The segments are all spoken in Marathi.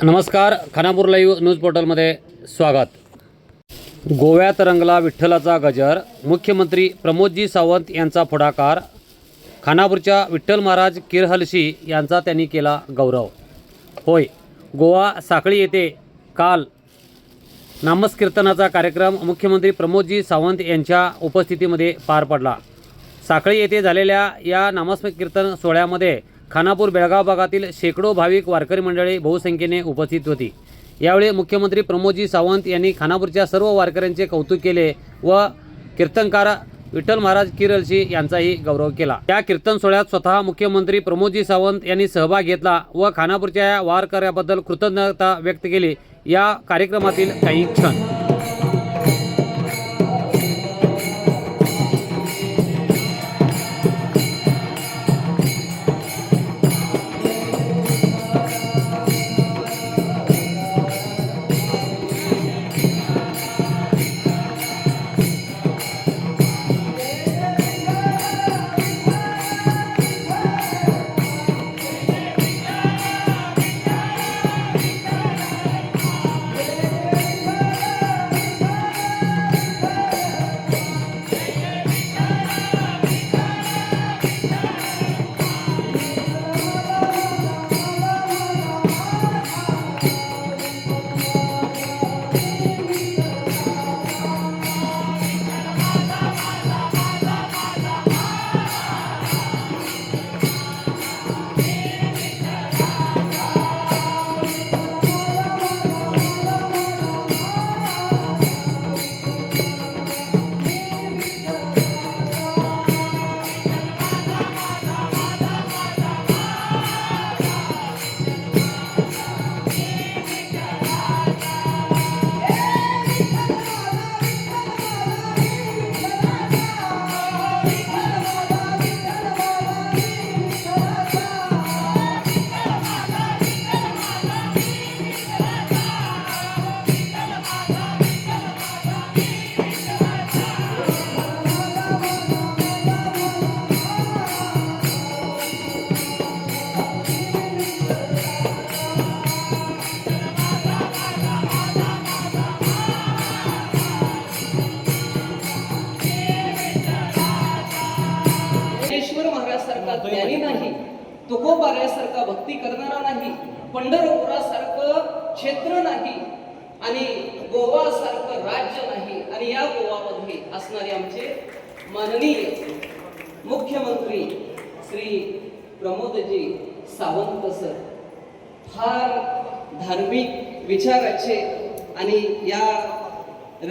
नमस्कार, खानापूर लाईव्ह न्यूज पोर्टलमध्ये स्वागत. गोव्यात रंगला विठ्ठलाचा गजर, मुख्यमंत्री प्रमोदजी सावंत यांचा पुढाकार. खानापूरच्या विठ्ठल महाराज किरहलशी यांचा त्यांनी केला गौरव. होय, गोवा साखळी येथे काल नामस्कीर्तनाचा कार्यक्रम मुख्यमंत्री प्रमोदजी सावंत यांच्या उपस्थितीमध्ये पार पडला. साखळी येथे झालेल्या या नामस्कीर्तन सोहळ्यामध्ये खानापूर बेळगाव भागातील शेकडो भाविक वारकरी मंडळी बहुसंख्येने उपस्थित होती. यावेळी मुख्यमंत्री प्रमोदजी सावंत यांनी खानापूरच्या सर्व वारकऱ्यांचे कौतुक केले व कीर्तनकार विठ्ठल महाराज किरहलशी यांचाही गौरव केला. या कीर्तन सोहळ्यात स्वतः मुख्यमंत्री प्रमोदजी सावंत यांनी सहभाग घेतला व खानापूरच्या या वारकऱ्याबद्दल कृतज्ञता व्यक्त केली. या कार्यक्रमातील काही क्षण. ज्ञानी नाही, तुकोबाऱ्यासारखा भक्ती करणारा नाही, पंढरपुरासारखं क्षेत्र नाही आणि गोवासारखं राज्य नाही. आणि या गोवामध्ये असणारे आमचे माननीय मुख्यमंत्री श्री प्रमोदजी सावंत सर फार धार्मिक विचाराचे आणि या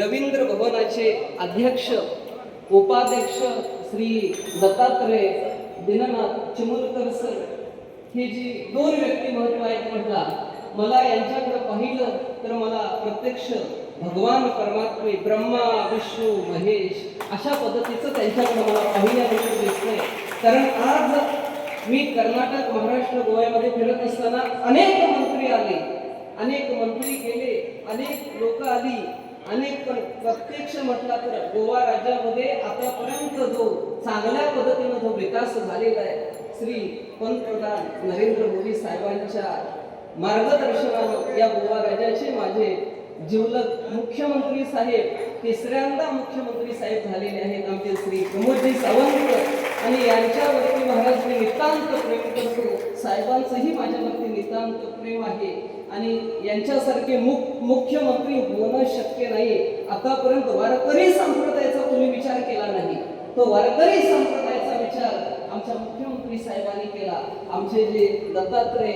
रवींद्र भवनाचे अध्यक्ष उपाध्यक्ष श्री दत्तात्रय दीननाथ चिमुलकर सर हे जी दोन व्यक्तिमत्व आहेत म्हटला, मला यांच्याकडे पाहिलं तर मला प्रत्यक्ष भगवान परमात्मे ब्रह्मा विष्णू महेश अशा पद्धतीचं त्यांच्याकडे मला पाहिल्यानंतर दिसतंय. कारण आज मी कर्नाटक महाराष्ट्र गोव्यामध्ये फिरत असताना अनेक मंत्री आले, अनेक मंत्री गेले, अनेक लोक आली, अनेक प्रत्यक्ष म्हटला तर गोवा राज्यामध्ये आतापर्यंत जो चांगल्या पद्धतीने जो विकास झालेला आहे श्री पंतप्रधान नरेंद्र मोदी साहेबांच्या मार्गदर्शनाने या गोवा राज्याचे माझे जिवलग मुख्यमंत्री साहेब तिसऱ्यांदा मुख्यमंत्री साहेब झालेले आहेत आमचे श्री प्रमोदजी सावंत. आणि यांच्यावरती महाराज मी नितांत प्रेम करतो, साहेबांचंही माझ्यावरती नितांत प्रेम आहे आणि यांच्यासारखे मुख्यमंत्री होणं शक्य नाही. आतापर्यंत वारकरी संप्रदायाचा तुम्ही विचार केला नाही, तो वारकरी संप्रदायाचा विचार आमच्या मुख्यमंत्री साहेबांनी केला. आमचे जे दत्तात्रय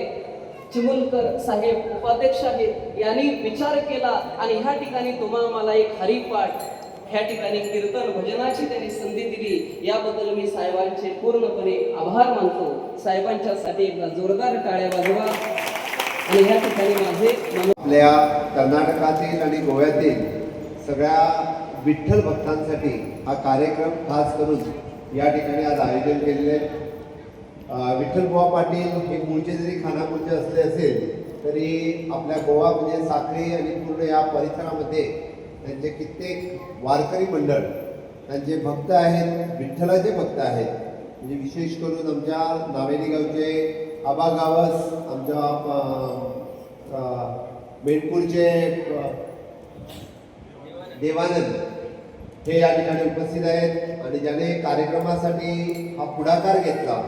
चिमुलकर साहेब उपाध्यक्ष आहेत यांनी विचार केला आणि ह्या ठिकाणी तुम्हाला मला एक हरिपाठ ह्या ठिकाणी कीर्तन भजनाची त्यांनी संधी दिली. याबद्दल मी साहेबांचे पूर्णपणे आभार मानतो. साहेबांच्यासाठी एकदा जोरदार टाळ्या वाजवा. आणि ह्या ठिकाणी माझे आपल्या कर्नाटकातील आणि गोव्यातील सगळ्या विठ्ठल भक्तांसाठी हा कार्यक्रम खास करून या ठिकाणी आज आयोजन केलेले. विठ्ठलबुवा पाटील हे मूळचे जरी खानापूरचे असले असेल तरी आपल्या गोवा म्हणजे साखळी आणि पूर्ण या परिसरामध्ये त्यांचे कित्येक वारकरी मंडळ त्यांचे भक्त आहेत, विठ्ठलाचे भक्त आहेत. म्हणजे विशेष करून आमच्या नावेली गावचे आबा गावस, आमच्या मेणपूरचे देवानंद हे या ठिकाणी उपस्थित आहेत आणि ज्याने कार्यक्रमासाठी हा पुढाकार घेतला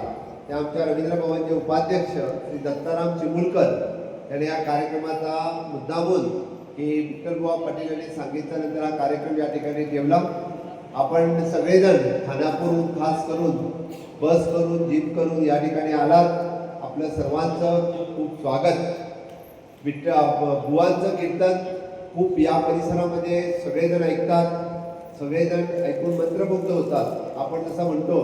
ते आमच्या रवींद्र भवनचे उपाध्यक्ष श्री दत्ताराम चिमुलकर यांनी या कार्यक्रमाचा मुद्दामून की विठ्ठलबुवा पाटील यांनी सांगितल्यानंतर हा कार्यक्रम या ठिकाणी ठेवला. आपण सगळेजण खानापूरहून खास करून बस करून जीप करून या ठिकाणी आलात. आपलं सर्वांचं खूप स्वागत. बुवांचं कीर्तन खूप या परिसरामध्ये सगळेजण ऐकतात, सगळेजण ऐकून मंत्रमुग्ध होतात. आपण जसं म्हणतो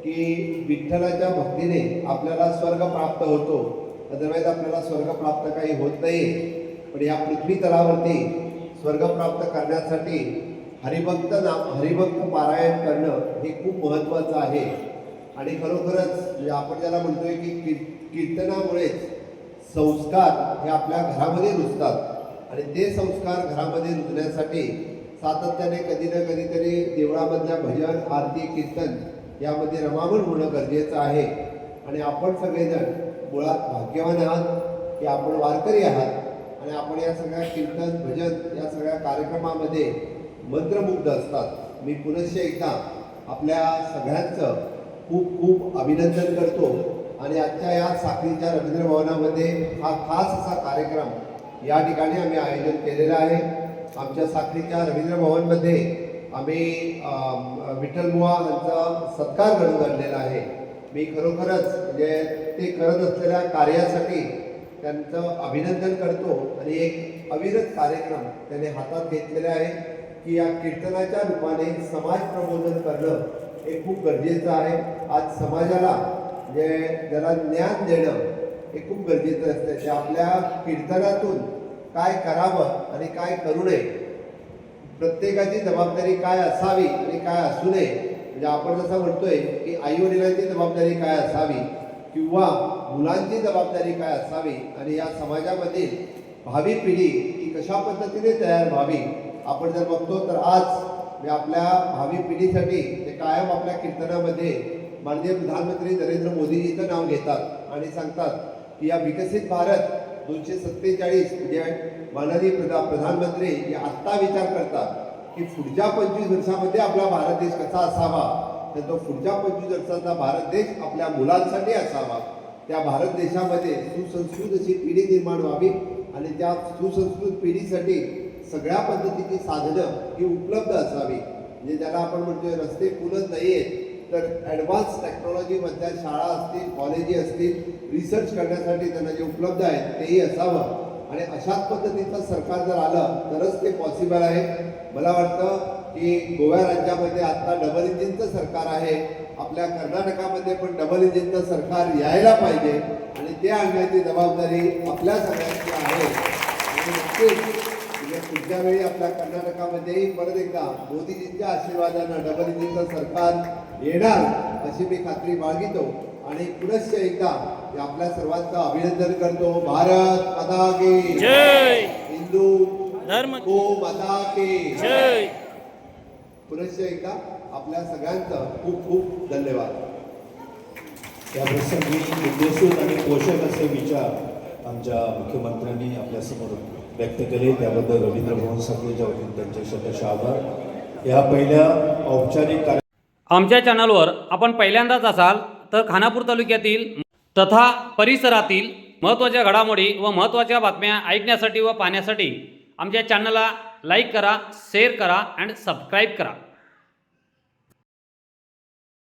की विठ्ठलाच्या भक्तीने आपल्याला स्वर्ग प्राप्त होतो, अदरवाईज आपल्याला स्वर्ग प्राप्त काही होत नाही. पण या पृथ्वी तलावरती स्वर्ग प्राप्त करण्यासाठी हरिभक्त पारायण करणं हे खूप महत्त्वाचं आहे. आणि खरोखरच म्हणजे आपण ज्याला म्हणतोय की कीर्तनामुळेच संस्कार हे आपल्या घरामध्ये रुजतात आणि ते संस्कार घरामध्ये रुजण्यासाठी सातत्याने कधी ना कधीतरी देवळामधल्या भजन आरती कीर्तन यामध्ये रमामण होणं गरजेचं आहे. आणि आपण सगळेजण मुळात भाग्यवान आहात की आपण वारकरी आहात आणि आपण या सगळ्या कीर्तन भजन या सगळ्या कार्यक्रमामध्ये मंत्रमुग्ध असतात. मी पुनश्च एकदा आपल्या सगळ्यांचं खूप खूप अभिनंदन करतो आणि आजच्या या साखळीच्या रवींद्र भवनामध्ये हा खास असा कार्यक्रम या ठिकाणी आम्ही आयोजन केलेला आहे. आमच्या साखळीच्या रवींद्र भवनमध्ये आम्ही विठ्ठलबुवा यांचा सत्कार घडवून आणलेला आहे. मी खरोखरच म्हणजे ते करत असलेल्या कार्यासाठी त्यांचं अभिनंदन करतो आणि एक अविरत कार्यक्रम त्याने हातात घेतलेला आहे की या कीर्तनाच्या रूपाने समाज प्रबोधन करणं हे खूप गरजेचं आहे. आज समाजाला जे ज्याला ज्ञान देणं हे खूप गरजेचं असतं. ते आपल्या कीर्तनातून काय करावं आणि काय करू नये, प्रत्येकाची जबाबदारी काय असावी आणि काय असू नये. म्हणजे आपण जसं म्हणतोय की आई वडिलांची जबाबदारी काय असावी किंवा मुलांची जबाबदारी काय असावी आणि या समाजामधील भावी पिढी ही कशा पद्धतीने तयार व्हावी. आपण जर बघतो तर आज आपल्या भावी पिढीसाठी ते कायम आपल्या कीर्तनामध्ये माननीय प्रधानमंत्री नरेंद्र मोदीजीचं नाव घेतात आणि सांगतात की या विकसित भारत 247 म्हणजे माननीय प्रधानमंत्री हे आत्ता विचार करतात की पुढच्या 25 वर्षामध्ये आपला भारत देश कसा असावा, तर तो पुढच्या 25 वर्षाचा भारत देश आपल्या मुलांसाठी असावा. त्या भारत देशामध्ये सुसंस्कृत अशी पिढी निर्माण व्हावी आणि त्या सुसंस्कृत पिढीसाठी सगळ्या पद्धतीची साधनं ही उपलब्ध असावी. म्हणजे ज्याला आपण म्हणतोय रस्ते पुलच नाही आहेत तर ॲडव्हान्स टेक्नॉलॉजीमधल्या शाळा असतील, कॉलेजी असतील, रिसर्च करण्यासाठी त्यांना जे उपलब्ध आहेत तेही असावं. आणि अशाच पद्धतीचं सरकार जर आलं तरच ते पॉसिबल आहे. मला वाटतं की गोवा राज्यामध्ये आत्ता डबल इंजिनचं सरकार आहे. आपल्या कर्नाटकामध्ये पण डबल इंजिनचं सरकार यायला पाहिजे आणि ते आणण्याची जबाबदारी आपल्या सगळ्यांची आहे. आणि नक्कीच पुढच्या वेळी आपल्या कर्नाटकामध्येही परत एकदा मोदीजींच्या आशीर्वादानं डबल इंजिनचं सरकार येणार अशी मी खात्री बाळगितो. आणि पुनश्च एकदा आपल्या सर्वांचं अभिनंदन करतो. भारत माता की जय, हिंदू धर्म को माता की जय. पुनश्च एकदा आपल्या सगळ्यांचं खूप खूप धन्यवाद. या प्रसंगी उद्देशून आणि पोषक असे विचार आमच्या मुख्यमंत्र्यांनी आपल्यासमोर व्यक्त केले, त्याबद्दल रवींद्र भवन साखळीच्या वतीने त्यांचे शतश आभार. या पहिल्या औपचारिक आमच्या चॅनलवर आपण पहिल्यांदाच असाल तर खानापूर तालुक्यातील तथा परिसरातील महत्त्वाच्या घडामोडी व महत्त्वाच्या बातम्या ऐकण्यासाठी व पाहण्यासाठी आमच्या चॅनलला लाईक करा, शेअर करा आणि सबस्क्राईब करा.